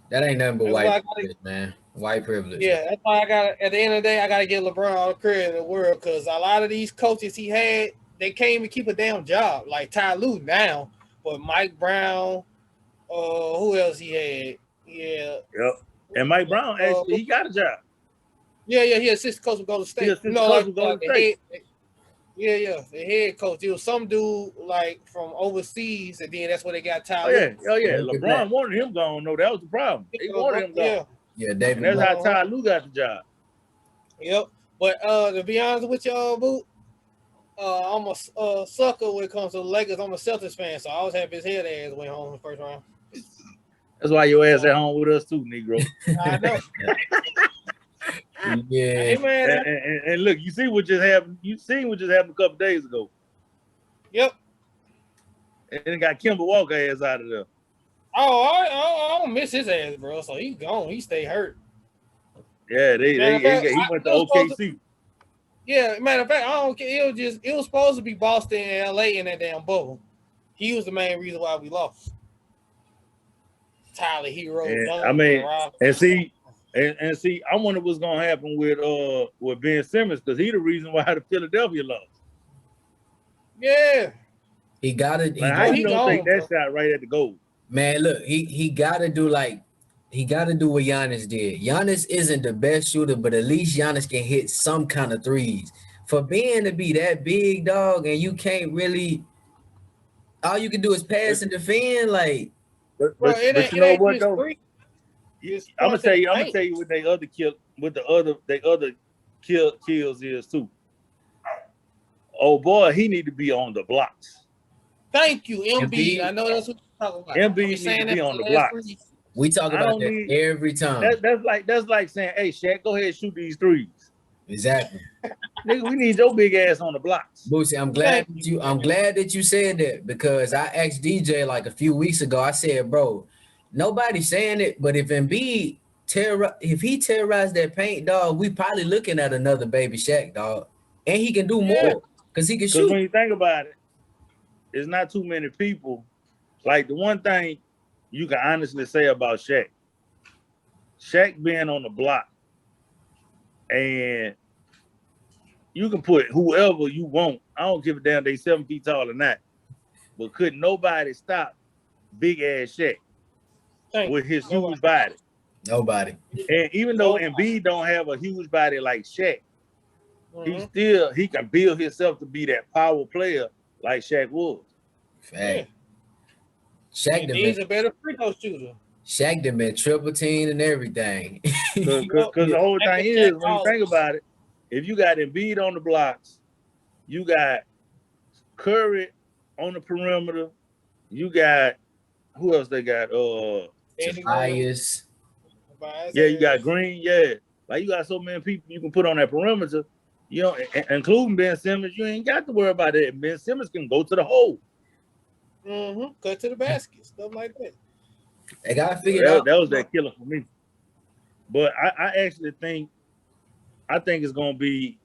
Speaker 2: that ain't nothing but
Speaker 1: That's
Speaker 2: white privilege, man. White privilege.
Speaker 1: Yeah, that's why I got. At the end of the day, I got to give LeBron all the credit in the world because a lot of these coaches he had, they can't even keep a damn job. Like Ty Lue now, but Mike Brown, who else he had? Yeah.
Speaker 3: Yep. And Mike Brown actually he got a job.
Speaker 1: Yeah, he assistant coach with Golden State.
Speaker 3: Like the
Speaker 1: head. Yeah, the head coach. It was some dude like from overseas, and then that's where they got Ty Lue.
Speaker 3: Oh yeah. LeBron wanted him gone. No, that was the problem. They wanted him gone.
Speaker 2: Yeah, David.
Speaker 3: And that's how Ty Lue got the job.
Speaker 1: Yep. But to be honest with y'all, Boot, I'm a sucker when it comes to the Lakers. I'm a Celtics fan, so I was happy his head ass went home in the first round.
Speaker 3: That's why your ass at home with us too, Negro.
Speaker 1: I know.
Speaker 2: Yeah.
Speaker 1: Hey, man,
Speaker 3: and look, you see what just happened. You seen what just happened a couple days ago.
Speaker 1: Yep.
Speaker 3: And then got Kemba Walker ass out of there.
Speaker 1: Oh, I don't miss his ass, bro. So he's gone. He stay hurt.
Speaker 3: Yeah, he went to OKC.
Speaker 1: Yeah, matter of fact, I don't care. It was supposed to be Boston and LA in that damn bubble. He was the main reason why we lost. Tyler Hero.
Speaker 3: I mean, and see, I wonder what's gonna happen with Ben Simmons because he the reason why the Philadelphia lost.
Speaker 1: Yeah.
Speaker 2: He got it.
Speaker 3: How you don't take that shot right at the goal?
Speaker 2: Man, look, he got to do what Giannis did. Giannis isn't the best shooter, but at least Giannis can hit some kind of threes. For Ben to be that big, dog, and you can't really, all you can do is pass and defend, like.
Speaker 3: But you know what though? I'm gonna tell you what they other kills is too. Oh boy, he need to be on the blocks.
Speaker 1: Thank you, Embiid. I know that's what you're talking about.
Speaker 3: Embiid needs to be on the blocks.
Speaker 2: We talk about that every time.
Speaker 3: That's like saying, "Hey, Shaq, go ahead and shoot these threes."
Speaker 2: Exactly.
Speaker 3: Nigga, we need your big ass on the blocks.
Speaker 2: Boosie, I'm glad that you said that because I asked DJ like a few weeks ago. I said, bro, nobody's saying it, but if he terrorized that paint, dog, we probably looking at another baby Shaq, dog. And he can do
Speaker 1: Yeah.
Speaker 2: more because he can
Speaker 3: Because when
Speaker 2: shoot.
Speaker 3: you think about it, there's not too many people. Like the one thing you can honestly say about Shaq being on the block, and you can put whoever you want. I don't give a damn they 7 feet tall or not. But could nobody stop big ass Shaq
Speaker 1: Thank
Speaker 3: with
Speaker 1: you.
Speaker 3: his
Speaker 1: Nobody.
Speaker 3: huge body?
Speaker 2: Nobody.
Speaker 3: And even though
Speaker 1: Nobody.
Speaker 3: Embiid don't have a huge body like Shaq,
Speaker 1: Mhm.
Speaker 3: he can build himself to be that power player like Shaq was.
Speaker 1: Yeah.
Speaker 2: Fact. Shaq
Speaker 1: And
Speaker 2: done
Speaker 1: he's
Speaker 2: been,
Speaker 1: a better free throw shooter.
Speaker 2: Shaq done been triple team and everything.
Speaker 3: Because the whole
Speaker 1: Back
Speaker 3: thing
Speaker 1: to
Speaker 3: is,
Speaker 1: Shaq
Speaker 3: when you think about it, if you got Embiid on the blocks, you got Curry on the perimeter, you got who else they got?
Speaker 1: Eddie Green,
Speaker 2: Tobias.
Speaker 1: by his
Speaker 3: Yeah, you got
Speaker 1: ass.
Speaker 3: Green. Yeah, like you got so many people you can put on that perimeter. You know, including Ben Simmons. You ain't got to worry about that. Ben Simmons can go to the hole.
Speaker 1: Cut to the basket, stuff like that.
Speaker 2: They gotta
Speaker 3: So
Speaker 2: figure it out.
Speaker 3: that was that killer for me. But I actually think it's gonna be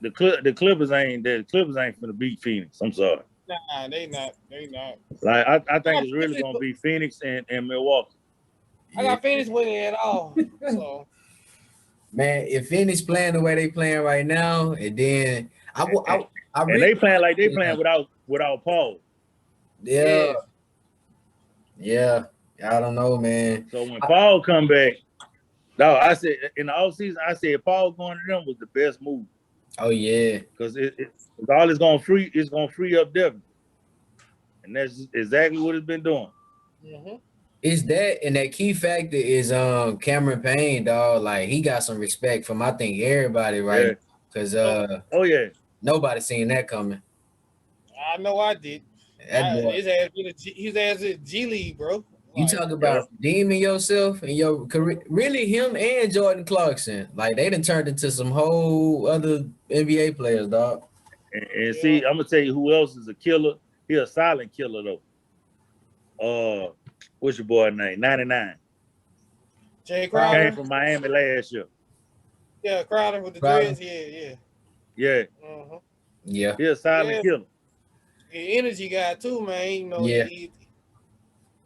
Speaker 3: the Clippers ain't finna beat Phoenix. I'm sorry.
Speaker 1: Nah, they not. They not.
Speaker 3: Like I think it's really
Speaker 1: Phoenix-
Speaker 3: gonna be Phoenix and Milwaukee.
Speaker 1: I got Phoenix winning it all. So
Speaker 2: Man, if Phoenix playing the way they playing right now, and then I
Speaker 3: And
Speaker 2: really
Speaker 3: they playing like they playing without Paul.
Speaker 2: yeah, yeah. I don't know, man.
Speaker 3: So when Paul come back, no, I said in the offseason, I said Paul going to them was the best move
Speaker 2: Oh yeah,
Speaker 3: because all it's gonna free up Devin, and that's exactly what it's been doing.
Speaker 1: mhm.
Speaker 2: it's that, and that key factor is Cameron Payne, dog. Like he got some respect from I think everybody,
Speaker 3: Yeah.
Speaker 2: right? Because
Speaker 3: Oh yeah.
Speaker 2: nobody seen that coming.
Speaker 1: I know I did.
Speaker 2: That boy.
Speaker 1: His ass is G League, bro.
Speaker 2: You
Speaker 1: Like,
Speaker 2: talk about redeeming yourself and your career. Really, him and Jordan Clarkson, like they done turned into some whole other NBA players, dog.
Speaker 3: And
Speaker 1: yeah.
Speaker 3: see, I'm gonna tell you who else is a killer. He a silent killer though. What's your boy name? 99.
Speaker 1: Jay Crowder.
Speaker 3: Came from Miami last year.
Speaker 1: Yeah, Crowder with the
Speaker 2: Crowder.
Speaker 1: dreads. Yeah.
Speaker 3: Yeah,
Speaker 1: Uh-huh.
Speaker 2: Yeah,
Speaker 3: he a silent killer.
Speaker 1: The energy guy too, man. You know,
Speaker 2: Yeah.
Speaker 1: he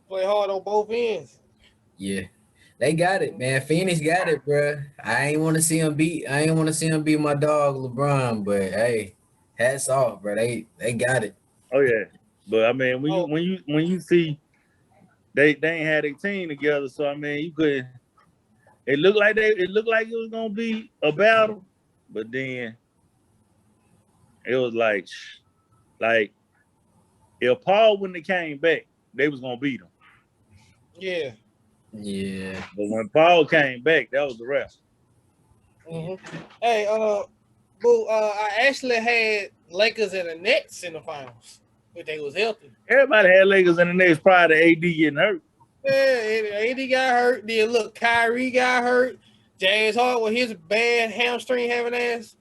Speaker 1: play hard on both ends.
Speaker 2: yeah. They got it, man. Phoenix got it, bro. I ain't want to see him beat my dog LeBron, but hey, hats off, bro. They got it.
Speaker 3: Oh yeah. But I mean,
Speaker 1: Oh.
Speaker 3: when you see they ain't had a team together, so I mean, you could. It looked like it was gonna be a battle, but then it was like if Paul wouldn't have came back, they was gonna beat him.
Speaker 1: Yeah.
Speaker 2: Yeah.
Speaker 3: But when Paul came back, that was the rest.
Speaker 1: Hey, boo, I actually had Lakers and the Nets in the finals, but they was healthy.
Speaker 3: Everybody had Lakers in the next prior to AD getting hurt.
Speaker 1: Yeah, AD got hurt. Then look, Kyrie got hurt. James Harden with his bad hamstring having ass.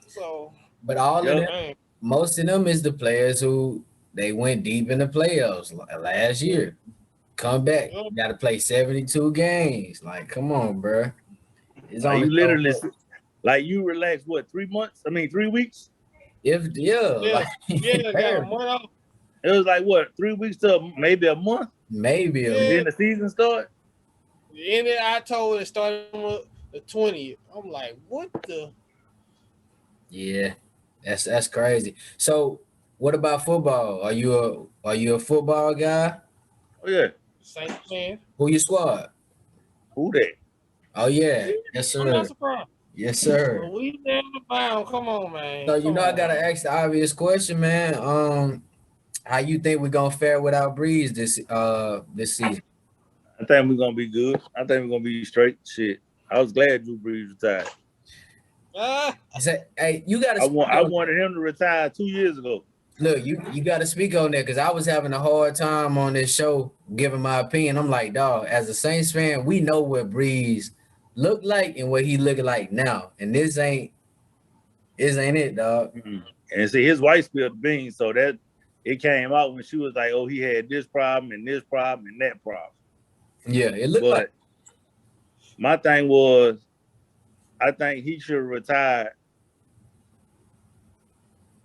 Speaker 1: So,
Speaker 2: But all of them,
Speaker 1: man,
Speaker 2: most of them is the players who they went deep in the playoffs last year. Come back, you got to play 72 games. Like, come on, bro. It's
Speaker 3: Like
Speaker 2: only
Speaker 3: you literally, like you relaxed what 3 months? I mean 3 weeks.
Speaker 2: If like,
Speaker 1: got a month off.
Speaker 3: It was like what 3 weeks to maybe a month.
Speaker 2: maybe a
Speaker 3: Then the season start.
Speaker 1: And then I told it started on the 20th. I'm like, what the?
Speaker 2: Yeah, that's crazy. So, what about football? Are you a football guy?
Speaker 3: Oh yeah.
Speaker 1: Same thing.
Speaker 2: Who your squad?
Speaker 3: Who that?
Speaker 2: Oh yeah, yes
Speaker 1: I'm
Speaker 2: sir,
Speaker 1: not surprised.
Speaker 2: yes sir.
Speaker 1: Well, we down the bound. Come on, man.
Speaker 2: So you know I
Speaker 1: on.
Speaker 2: gotta ask the obvious question, man. How you think we're gonna fare without Breeze this season?
Speaker 3: I think we're gonna be good. I think we're gonna be straight. Shit. I was glad Drew Brees retired.
Speaker 1: Ah,
Speaker 2: I said, hey, you gotta.
Speaker 3: I wanted him to retire 2 years ago.
Speaker 2: Look, you got to speak on that because I was having a hard time on this show giving my opinion. I'm like, dog, as a Saints fan, we know what Breeze looked like and what he looking like now. And this ain't it, dog.
Speaker 3: Mhm. And see, his wife spilled the beans, so that it came out when she was like, "Oh, he had this problem and this problem and that problem."
Speaker 2: Yeah, it looked like
Speaker 3: But my thing was, I think he should have retired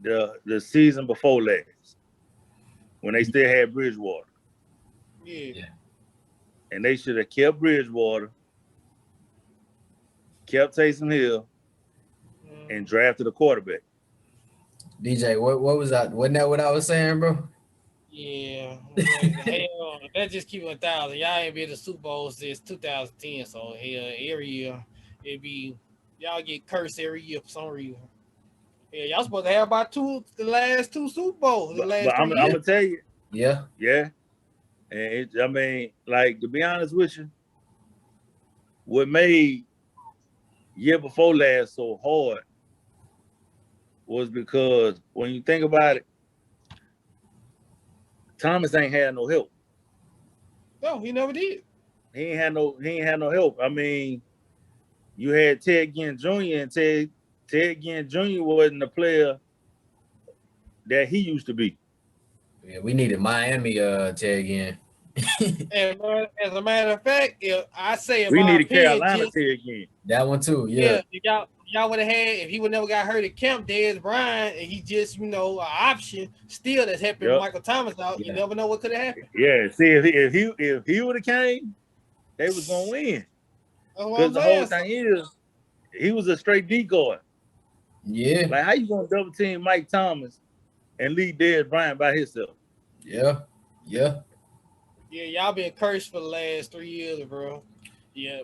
Speaker 3: the season before last when they still had Bridgewater,
Speaker 1: Yeah.
Speaker 3: and they should have kept Bridgewater, kept Taysom Hill, and drafted a quarterback.
Speaker 2: DJ. What was that? Wasn't that what I was saying, bro?
Speaker 1: Yeah. Hell, that just keep it 1,000. Y'all ain't been to Super Bowl since 2010, so hell, every year it be y'all get cursed every year for some reason. Yeah, y'all supposed to have about the last two Super Bowls, the
Speaker 3: But
Speaker 1: last
Speaker 3: I'm
Speaker 1: 3 years.
Speaker 3: gonna tell you,
Speaker 2: Yeah.
Speaker 3: yeah. And I mean, like to be honest with you, what made year before last so hard was because when you think about it, Thomas ain't had no help.
Speaker 1: No, he never did.
Speaker 3: He ain't had no help. I mean, you had Ted Ginn Jr. and Ted Ginn Jr. wasn't the player that he used to be.
Speaker 2: Yeah, we needed Miami tag in.
Speaker 1: And as a matter of fact, if I say in
Speaker 3: We
Speaker 1: my
Speaker 3: needed
Speaker 1: opinion,
Speaker 3: Carolina
Speaker 1: just
Speaker 3: Ted Ginn.
Speaker 2: That one too, yeah.
Speaker 1: yeah, if y'all would have had if he would never got hurt at camp, Dez Bryant, and he just an option still that's helping
Speaker 3: Yep.
Speaker 1: Michael Thomas out.
Speaker 2: Yeah.
Speaker 1: You never know what could have happened.
Speaker 3: Yeah. See, if he would have came, they was gonna win.
Speaker 1: That's what
Speaker 3: Because
Speaker 1: I'm
Speaker 3: the whole
Speaker 1: saying.
Speaker 3: thing is, he was a straight decoy.
Speaker 2: Yeah.
Speaker 3: Like, how you gonna double team Mike Thomas and leave Dez Bryant by himself?
Speaker 2: Yeah. Yeah.
Speaker 1: Yeah, y'all been cursed for the last 3 years, bro. Yeah,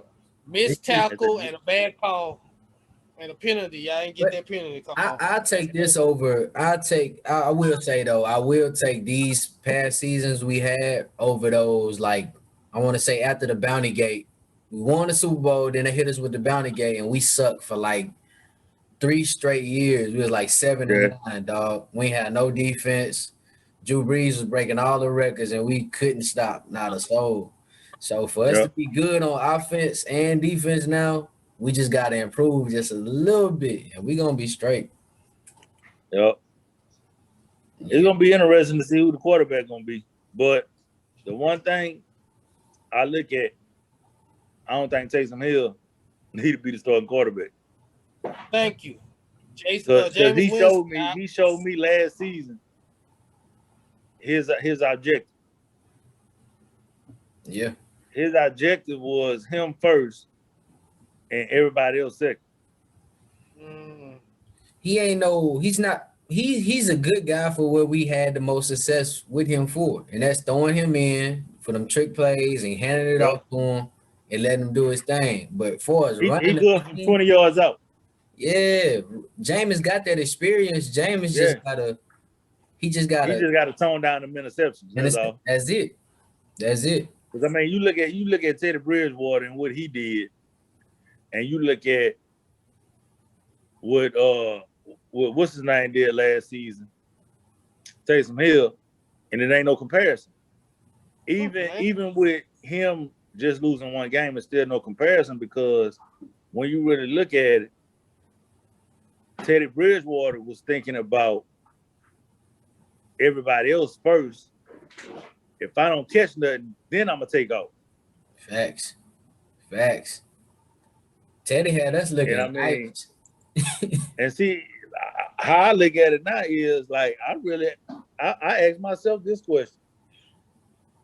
Speaker 1: missed tackle and a bad call and a penalty. Y'all ain't get that penalty call.
Speaker 2: I take this over. I will say though, I will take these past seasons we had over those, like, I want to say after the Bounty Gate. We won the Super Bowl, then they hit us with the Bounty Gate, and we sucked for like 3 straight years. We was like 7-9, dog. We ain't had no defense. Drew Brees was breaking all the records, and we couldn't stop, not a soul. So for us to be good on offense and defense now, we just got to improve just a little bit, and we gonna be straight.
Speaker 3: Yep. It's gonna be interesting to see who the quarterback gonna be. But the one thing I look at, I don't think Taysom Hill need to be the starting quarterback.
Speaker 1: Thank you,
Speaker 3: Because
Speaker 1: James
Speaker 3: he showed me last season his objective.
Speaker 2: Yeah.
Speaker 3: His objective was him first and everybody else second.
Speaker 2: He's a good guy for what we had the most success with him for. And that's throwing him in for them trick plays and handing it off to him and letting him do his thing. But for us running,
Speaker 3: he good from 20 yards out.
Speaker 2: Yeah, Jameis got that experience. Jameis just gotta
Speaker 3: tone down the interceptions. That's all.
Speaker 2: That's it.
Speaker 3: Because I mean, you look at Teddy Bridgewater and what he did, and you look at what what's his name did last season, Taysom Hill, and it ain't no comparison. Even with him just losing one game, it's still no comparison because when you really look at it, Teddy Bridgewater was thinking about everybody else first. If I don't catch nothing, then I'm gonna take off.
Speaker 2: Facts. Teddy had us looking.
Speaker 3: And I mean, and see how I look at it now is like I ask myself this question: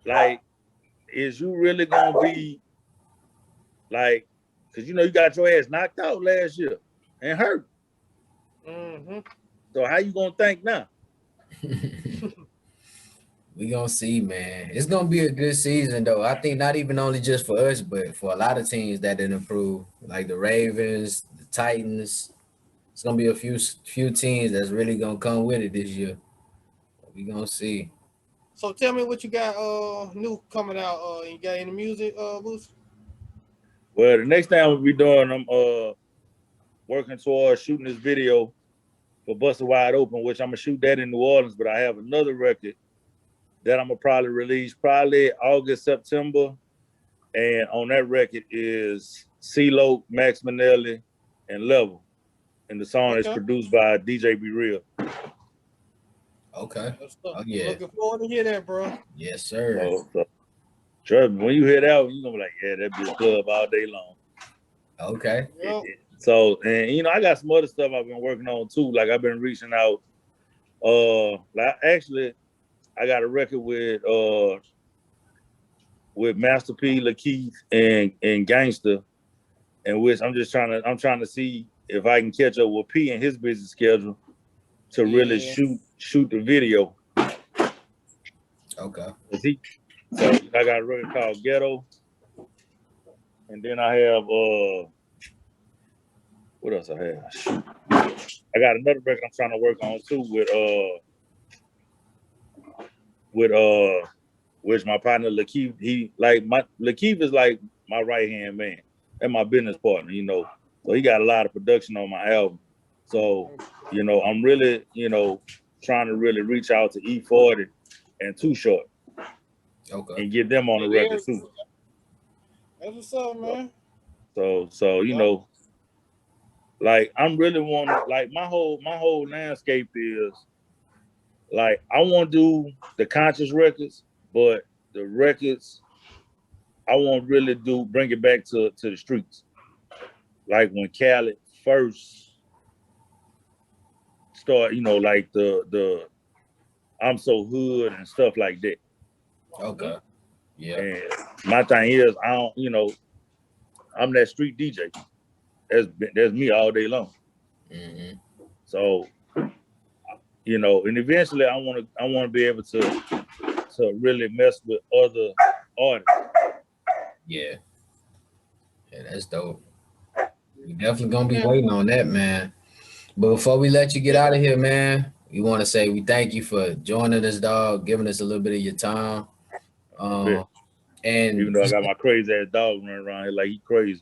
Speaker 3: like, is you really gonna be like? Because you got your ass knocked out last year and hurt.
Speaker 1: Mm-hmm.
Speaker 3: So how you gonna think now?
Speaker 2: We gonna see, man. It's gonna be a good season, though. I think not even only just for us, but for a lot of teams that didn't improve, like the Ravens, the Titans. It's gonna be a few teams that's really gonna come with it this year. We gonna see.
Speaker 1: So tell me what you got new coming out. You got any music, Bootsie?
Speaker 3: Well, the next thing we'll be doing, I'm working towards shooting this video for Busted Wide Open, which I'm gonna shoot that in New Orleans, but I have another record that I'm gonna probably release August, September. And on that record is CeeLo, Max Manelli, and Level. And the song is produced by DJ Be Real.
Speaker 2: Okay.
Speaker 1: Oh yeah. I'm looking forward to hear that, bro.
Speaker 2: Yes, sir.
Speaker 3: So, trust me, when you hear that, you're gonna be like, yeah, that be a club all day long.
Speaker 2: Okay.
Speaker 1: Yep.
Speaker 3: So, and I got some other stuff I've been working on too. Like I've been reaching out. Like actually, I got a record with Master P, Lakeith, and Gangsta, in which I'm trying to see if I can catch up with P and his busy schedule to really shoot the video.
Speaker 2: Okay.
Speaker 3: So I got a record called Ghetto, and then I have what else I have? Shoot. I got another record I'm trying to work on too with which my partner Lakeith, Lakeith is like my right hand man and my business partner, So he got a lot of production on my album. So, I'm really, trying to really reach out to E40 and Too Short.
Speaker 2: Okay.
Speaker 3: And get them on the record too.
Speaker 1: That's what's up, man.
Speaker 3: So like I'm really wanting, like my whole landscape is like I want to do the conscious records, but the records I want to really bring it back to the streets. Like when Khaled first start, like the I'm So Hood and stuff like that.
Speaker 2: Okay. Yeah.
Speaker 3: And my thing is I don't, I'm that street DJ. That's me all day long.
Speaker 2: Mm-hmm.
Speaker 3: So, and eventually I want to be able to really mess with other artists.
Speaker 2: Yeah, that's dope. We definitely gonna be waiting on that, man. But before we let you get out of here, man, we want to say we thank you for joining us, dog, giving us a little bit of your time. And
Speaker 3: even though I got my crazy ass dog running around here like he crazy.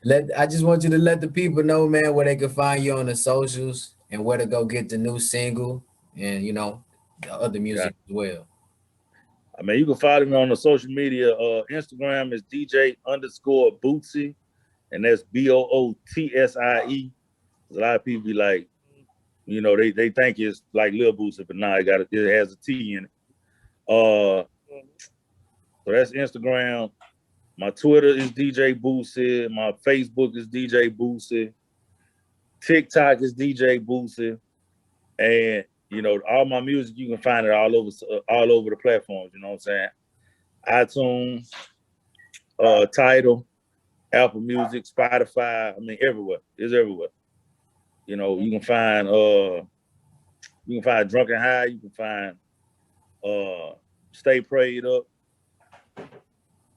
Speaker 2: I just want you to let the people know, man, where they can find you on the socials and where to go get the new single and the other music as well.
Speaker 3: I mean, you can follow me on the social media. Instagram is DJ_Bootsie, and that's BOOTSIE. A lot of people be like, they think it's like Lil Boosie, but nah, it has a T in it. So that's Instagram. My Twitter is DJ Bootsie. My Facebook is DJ Bootsie. TikTok is DJ Bootsie. And all my music, you can find it all over the platforms, you know what I'm saying? iTunes, Tidal, Apple Music, Spotify, I mean everywhere. It's everywhere. You can find Drunken High, you can find Stay Prayed Up.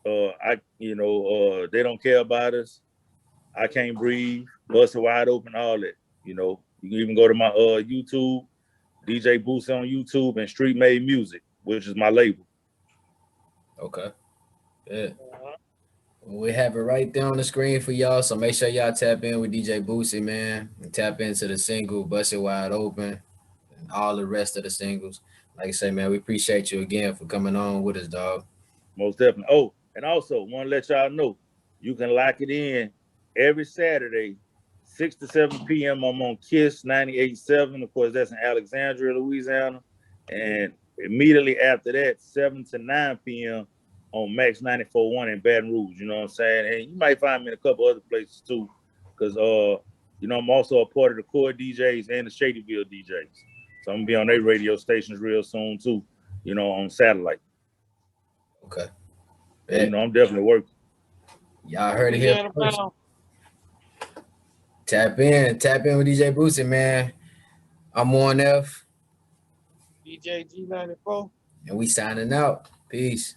Speaker 3: They Don't Care About Us. I Can't Breathe, Busted Wide Open, all that. You can even go to my YouTube, DJ Bootsie on YouTube, and Street Made Music, which is my label.
Speaker 2: Okay. Yeah. Well, we have it right there on the screen for y'all, so make sure y'all tap in with DJ Bootsie, man, and tap into the single Busted Wide Open and all the rest of the singles. Like I say, man, we appreciate you again for coming on with us, dog.
Speaker 3: Most definitely. Oh, and also want to let y'all know you can lock it in every Saturday, 6 to 7 p.m. I'm on KISS 98.7. Of course, that's in Alexandria, Louisiana. And immediately after that, 7 to 9 p.m. on Max 94.1 in Baton Rouge. You know what I'm saying? And you might find me in a couple other places too, because I'm also a part of the Core DJs and the Shadyville DJs. So I'm gonna be on their radio stations real soon too, on satellite.
Speaker 2: Okay.
Speaker 3: Yeah. I'm definitely working.
Speaker 2: Y'all heard it here first. Tap in with DJ Bootsie, man. I'm 1F.
Speaker 1: DJ G94.
Speaker 2: And we signing out. Peace.